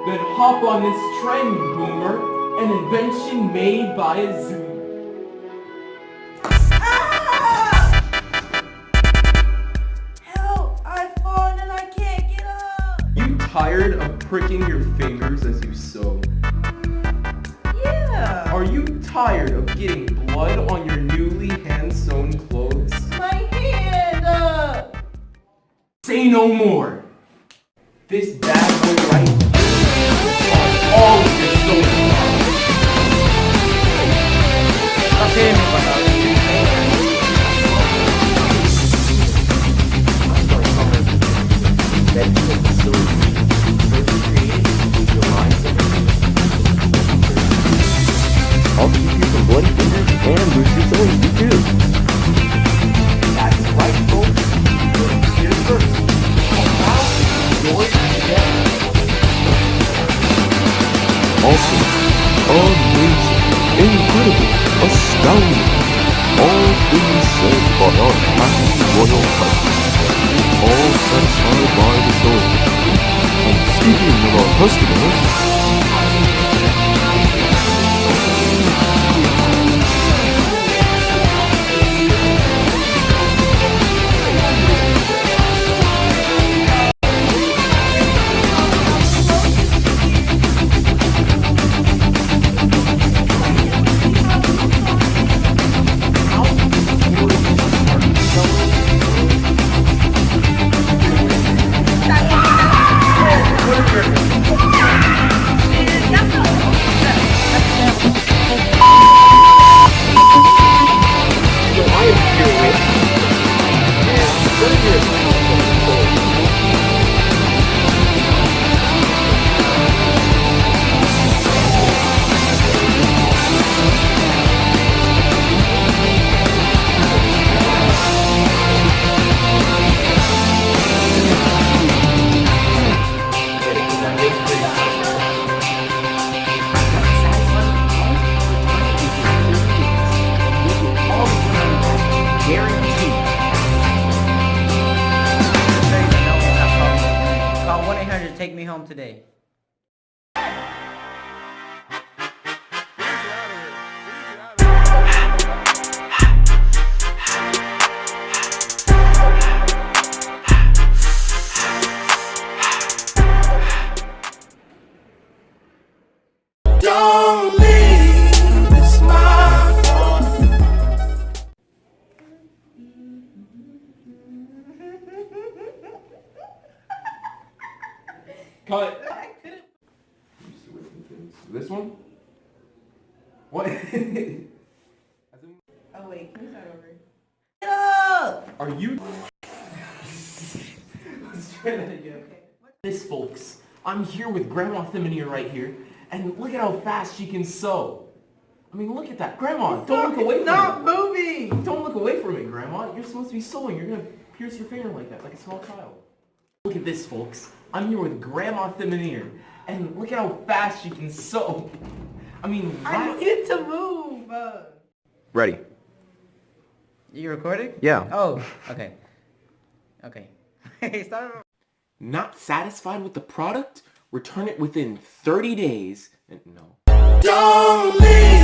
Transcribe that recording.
Then hop on this trend, boomer, an invention made by a zoo. Help! I've fallen and I can't get up! You tired of pricking your fingers as you sew? Yeah! Are you tired of getting blood on your newly hand-sewn clothes? My hand! Say no more! This bad boy right here will solve all of your sewing problems. I'll keep you from bloody fingers and lose your sewing feet too. That's right, folks. Here's first. How yours today? Awesome, amazing, incredible, astounding. All things said by our happy royal customers. All satisfied by the sewing. And speaking of our customers, Call 1-800 to take me home today. Don't leave this microphone. Cut. This one? What? Oh wait, can we start over? Get up! Are you? Let's try that again. This, folks. I'm here with Grandma Thimonier right here, and look at how fast she can sew. I mean, look at that. Grandma, don't look away from me. Stop moving! Don't look away from me, Grandma. You're supposed to be sewing. You're gonna pierce your finger like that, like a small child. Look at this, folks. I'm here with Grandma Thimonier, and look at how fast she can sew. I mean, I wow. need to move! ready. You recording? Yeah. Oh, okay. Okay. Start over. Not satisfied with the product? Return it within 30 days. And no. Don't leave!